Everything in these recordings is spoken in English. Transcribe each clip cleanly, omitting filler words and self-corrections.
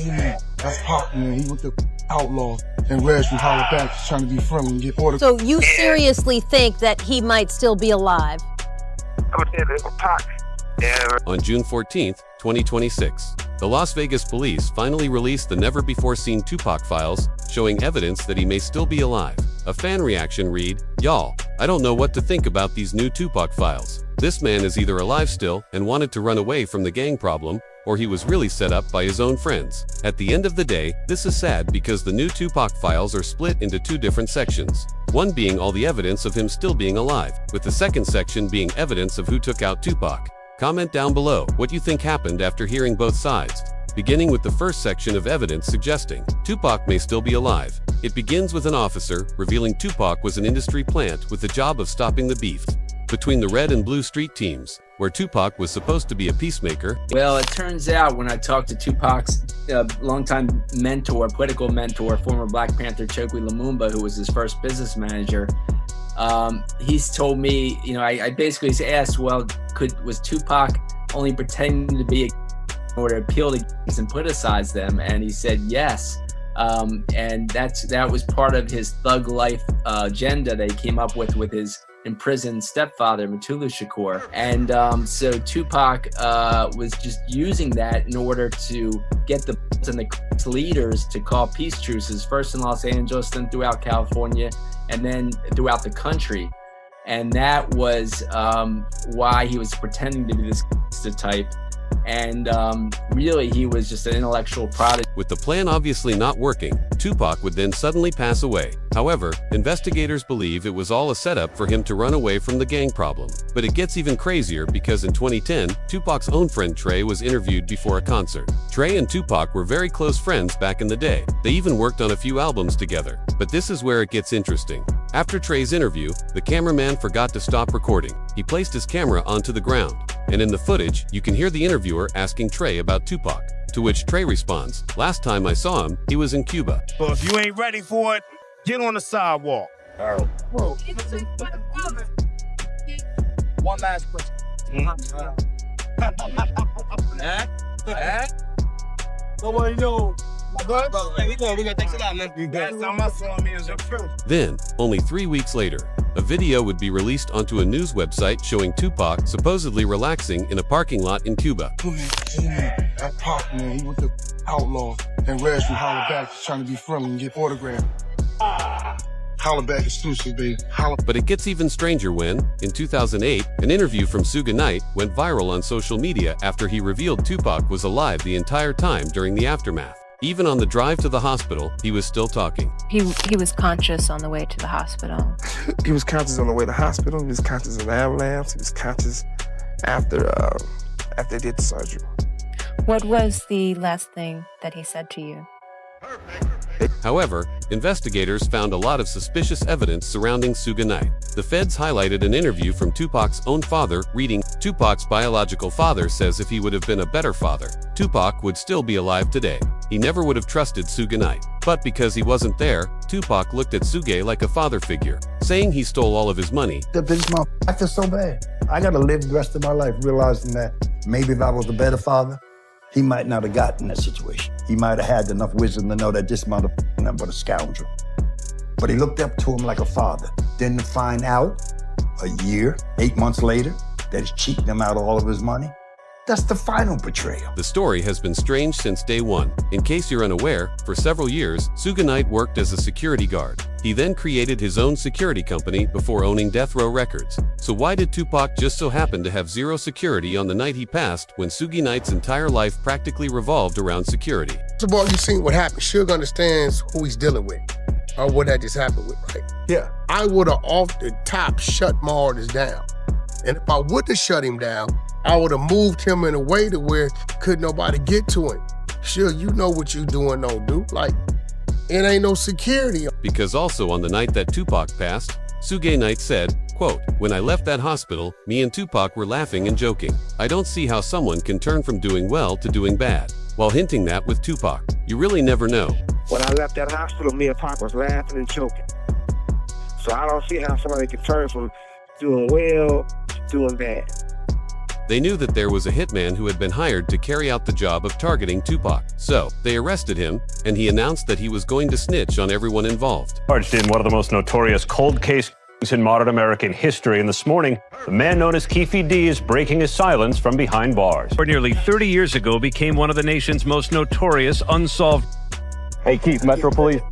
man, that's Pop, man. He went to outlaw, and Reg from Holler back trying to be friendly and get order. So you seriously think that he might still be alive? On June 14th, 2026, the Las Vegas police finally released the never-before-seen Tupac files, showing evidence that he may still be alive. A fan reaction read, "Y'all, I don't know what to think about these new Tupac files. This man is either alive still and wanted to run away from the gang problem, or he was really set up by his own friends." At the end of the day, this is sad because the new Tupac files are split into two different sections. One being all the evidence of him still being alive, with the second section being evidence of who took out Tupac. Comment down below what you think happened after hearing both sides. Beginning with the first section of evidence suggesting Tupac may still be alive. It begins with an officer revealing Tupac was an industry plant with the job of stopping the beef between the red and blue street teams, where Tupac was supposed to be a peacemaker. Well, it turns out when I talked to Tupac's longtime mentor, political mentor, former Black Panther Chokwe Lumumba, who was his first business manager, he's told me, I basically asked, well, was Tupac only pretending to be in order to appeal to gangs and politicize them? And he said yes. And that was part of his thug life agenda that he came up with his imprisoned stepfather, Mutulu Shakur. And so Tupac was just using that in order to get the leaders to call peace truces, first in Los Angeles, then throughout California, and then throughout the country. And that was why he was pretending to be this type. And really, he was just an intellectual prodigy. With the plan obviously not working, Tupac would then suddenly pass away. However, investigators believe it was all a setup for him to run away from the gang problem. But it gets even crazier because in 2010, Tupac's own friend Trey was interviewed before a concert. Trey and Tupac were very close friends back in the day. They even worked on a few albums together. But this is where it gets interesting. After Trey's interview, the cameraman forgot to stop recording. He placed his camera onto the ground. And in the footage, you can hear the interviewer asking Trey about Tupac, to which Trey responds, "Last time I saw him, he was in Cuba." So if you ain't ready for it, get on the sidewalk. Whoa. One last question. Nobody knows. Then, only 3 weeks later, a video would be released onto a news website showing Tupac supposedly relaxing in a parking lot in Cuba. Man, that Pop, man. He went to outlaw, and Reg from Holler back trying to be friendly and get autographed. Holler back exclusive, baby. But it gets even stranger when, in 2008, an interview from Suge Knight went viral on social media after he revealed Tupac was alive the entire time during the aftermath. Even on the drive to the hospital, he was still talking. He was conscious on the way to the hospital. He was conscious on the way to the hospital. He was conscious in the ambulance. He was conscious after they did the surgery. What was the last thing that he said to you? However, investigators found a lot of suspicious evidence surrounding Suge Knight. The feds highlighted an interview from Tupac's own father reading, "Tupac's biological father says if he would have been a better father, Tupac would still be alive today. He never would have trusted Suge Knight. But because he wasn't there, Tupac looked at Suge like a father figure, saying he stole all of his money." I feel so bad. I gotta live the rest of my life realizing that maybe if I was a better father, he might not have gotten that situation. He might have had enough wisdom to know that this motherfucker nothing but a scoundrel. But he looked up to him like a father. Then to find out, a year, 8 months later, that he's cheating him out of all of his money, that's the final betrayal. The story has been strange since day one. In case you're unaware, for several years, Suge Knight worked as a security guard. He then created his own security company before owning Death Row Records. So why did Tupac just so happen to have zero security on the night he passed when Suge Knight's entire life practically revolved around security? First of all, you seen what happened. Suge understands who he's dealing with, or what that just happened with, right? Yeah. I would have off the top shut Martis down. And if I would have shut him down, I would have moved him in a way to where could nobody get to him. Sure, you know what you doing, don't do. Like, it ain't no security. Because also on the night that Tupac passed, Suge Knight said, quote, "When I left that hospital, me and Tupac were laughing and joking. I don't see how someone can turn from doing well to doing bad," while hinting that with Tupac, you really never know. When I left that hospital, me and Pac was laughing and joking. So I don't see how somebody can turn from doing well to doing bad. They knew that there was a hitman who had been hired to carry out the job of targeting Tupac. So, they arrested him, and he announced that he was going to snitch on everyone involved. Charged in one of the most notorious cold case in modern American history, and this morning, the man known as Keefe D is breaking his silence from behind bars. For nearly 30 years ago, became one of the nation's most notorious unsolved. Hey, Keefe, Metro Police,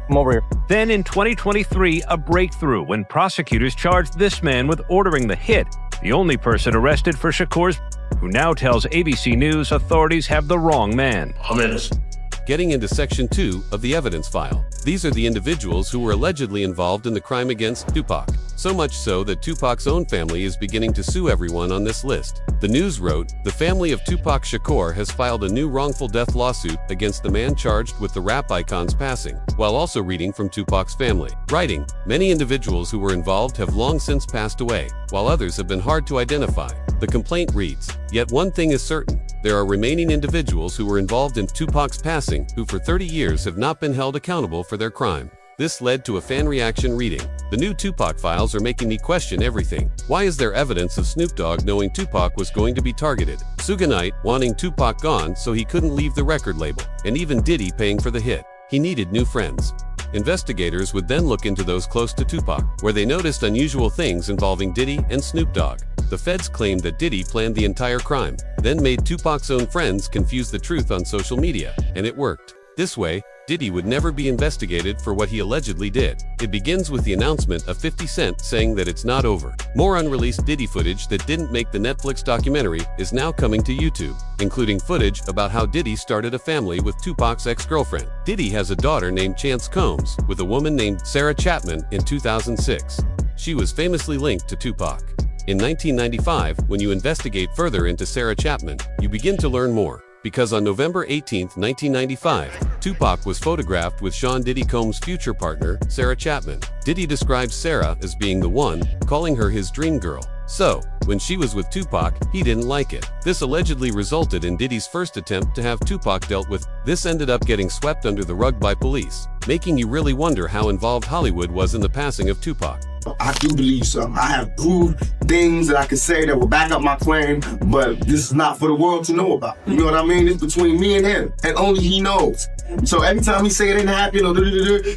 come over here. Then in 2023, a breakthrough when prosecutors charged this man with ordering the hit, the only person arrested for Shakur's, who now tells ABC News authorities have the wrong man. I'm innocent. Getting into Section 2 of the evidence file. These are the individuals who were allegedly involved in the crime against Tupac. So much so that Tupac's own family is beginning to sue everyone on this list. The news wrote, the family of Tupac Shakur has filed a new wrongful death lawsuit against the man charged with the rap icon's passing, while also reading from Tupac's family. Writing, many individuals who were involved have long since passed away, while others have been hard to identify. The complaint reads, yet one thing is certain, there are remaining individuals who were involved in Tupac's passing who for 30 years have not been held accountable for their crime. This led to a fan reaction reading, the new Tupac files are making me question everything. Why is there evidence of Snoop Dogg knowing Tupac was going to be targeted? Suge Knight wanting Tupac gone so he couldn't leave the record label, and even Diddy paying for the hit. He needed new friends. Investigators would then look into those close to Tupac, where they noticed unusual things involving Diddy and Snoop Dogg. The feds claimed that Diddy planned the entire crime, then made Tupac's own friends confuse the truth on social media, and it worked. This way, Diddy would never be investigated for what he allegedly did. It begins with the announcement of 50 Cent saying that it's not over. More unreleased Diddy footage that didn't make the Netflix documentary is now coming to YouTube, including footage about how Diddy started a family with Tupac's ex-girlfriend. Diddy has a daughter named Chance Combs with a woman named Sarah Chapman in 2006. She was famously linked to Tupac. In 1995, when you investigate further into Sarah Chapman, you begin to learn more. Because on November 18, 1995, Tupac was photographed with Sean Diddy Combs' future partner, Sarah Chapman. Diddy describes Sarah as being the one, calling her his dream girl. So, when she was with Tupac, he didn't like it. This allegedly resulted in Diddy's first attempt to have Tupac dealt with. This ended up getting swept under the rug by police, making you really wonder how involved Hollywood was in the passing of Tupac. I do believe something. I have proved things that I can say that will back up my claim, but this is not for the world to know about. You know what I mean? It's between me and him, and only he knows. So every time he say it ain't happening,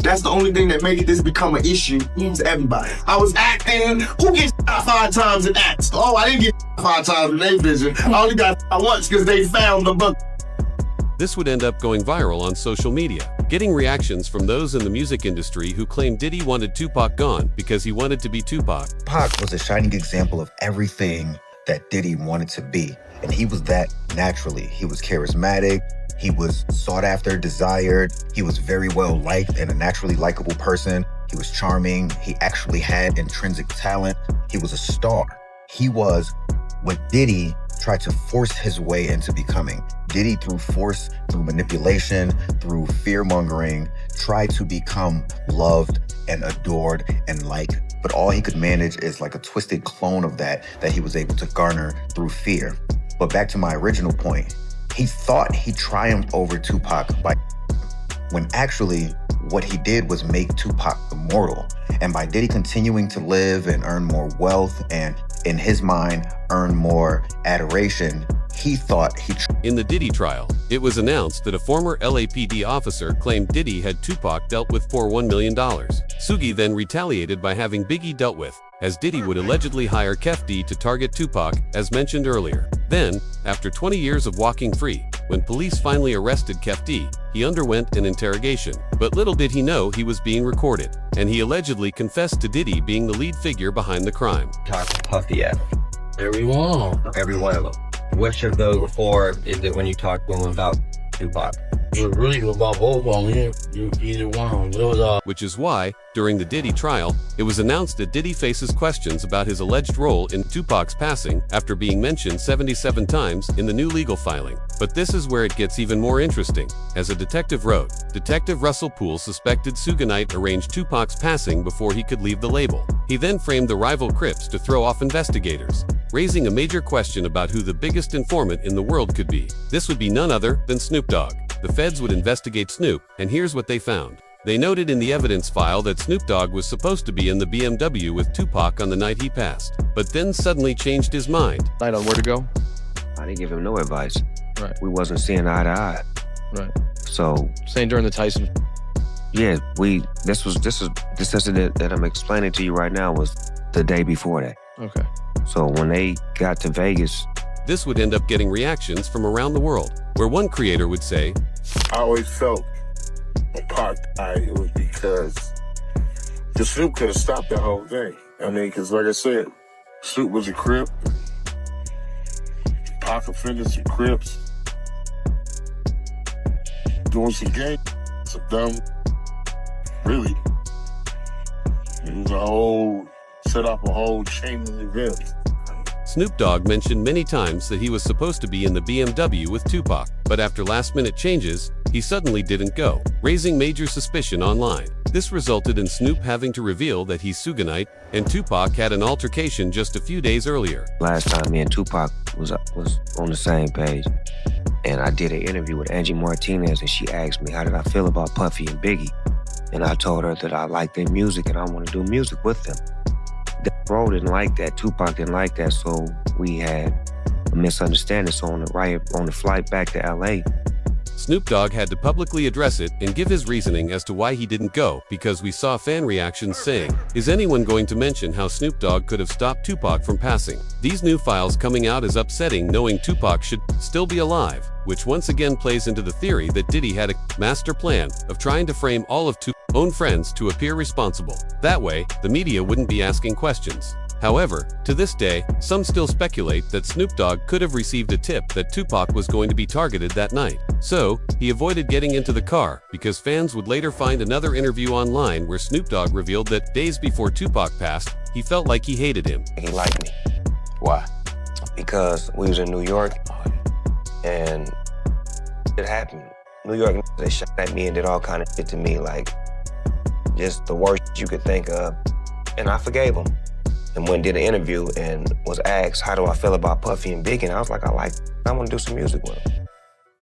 that's the only thing that makes this become an issue to everybody. I was acting. Who gets 5 times in acts? Oh, I didn't get 5 times in their vision. I only got once because they found the book. This would end up going viral on social media, getting reactions from those in the music industry who claimed Diddy wanted Tupac gone because he wanted to be Tupac. Pac was a shining example of everything that Diddy wanted to be, and he was that naturally. He was charismatic, he was sought after, desired, he was very well liked and a naturally likable person. He was charming, he actually had intrinsic talent, he was a star. He was what Diddy tried to force his way into becoming. Diddy, through force, through manipulation, through fear-mongering, tried to become loved and adored and liked. But all he could manage is like a twisted clone of that he was able to garner through fear. But back to my original point, he thought he triumphed over Tupac by when actually what he did was make Tupac immortal. And by Diddy continuing to live and earn more wealth and, in his mind, earn more adoration, he thought In the Diddy trial, it was announced that a former LAPD officer claimed Diddy had Tupac dealt with for $1 million. Sugi then retaliated by having Biggie dealt with, as Diddy would allegedly hire Kef D to target Tupac, as mentioned earlier. Then, after 20 years of walking free, when police finally arrested Kef D, he underwent an interrogation. But little did he know he was being recorded, and he allegedly confessed to Diddy being the lead figure behind the crime. Talk to Puffy at every one of them. Which of those before is it when you talk to him about Tupac? It was really about both of them. Either one. It was, Which is why, during the Diddy trial, it was announced that Diddy faces questions about his alleged role in Tupac's passing after being mentioned 77 times in the new legal filing. But this is where it gets even more interesting. As a detective wrote, Detective Russell Poole suspected Suge Knight arranged Tupac's passing before he could leave the label. He then framed the rival Crips to throw off investigators, raising a major question about who the biggest informant in the world could be. This would be none other than Snoop Dogg. The feds would investigate Snoop, and here's what they found. They noted in the evidence file that Snoop Dogg was supposed to be in the BMW with Tupac on the night he passed, but then suddenly changed his mind. Night on where to go? I didn't give him no advice. Right. We wasn't seeing eye to eye. Right. So saying during the Tyson. Yeah, this incident that I'm explaining to you right now was the day before that. Okay. So when they got to Vegas, this would end up getting reactions from around the world, where one creator would say, I always felt when Pac died, it was because the Snoop could have stopped that whole thing. I mean, because like I said, Snoop was a Crip. Pac offended some Crips. Doing some gang, some dumb, really. It was set up a whole chain of events. Snoop Dogg mentioned many times that he was supposed to be in the BMW with Tupac, but after last-minute changes, he suddenly didn't go, raising major suspicion online. This resulted in Snoop having to reveal that he's Suganite, and Tupac had an altercation just a few days earlier. Last time me and Tupac was on the same page, and I did an interview with Angie Martinez, and she asked me, how did I feel about Puffy and Biggie? And I told her that I like their music and I want to do music with them. Bro didn't like that, Tupac didn't like that, so we had a misunderstanding. So on the flight back to LA, Snoop Dogg had to publicly address it and give his reasoning as to why he didn't go, because we saw fan reactions saying, is anyone going to mention how Snoop Dogg could have stopped Tupac from passing? These new files coming out is upsetting, knowing Tupac should still be alive, which once again plays into the theory that Diddy had a master plan of trying to frame all of Tupac's own friends to appear responsible. That way, the media wouldn't be asking questions. However, to this day, some still speculate that Snoop Dogg could have received a tip that Tupac was going to be targeted that night. So, he avoided getting into the car, because fans would later find another interview online where Snoop Dogg revealed that days before Tupac passed, he felt like he hated him. He liked me. Why? Because we was in New York, and it happened. New York, they shot at me and did all kind of shit to me, like just the worst you could think of. And I forgave him. And when did an interview and was asked, how do I feel about Puffy and Biggie? And I was like, I want to do some music with him.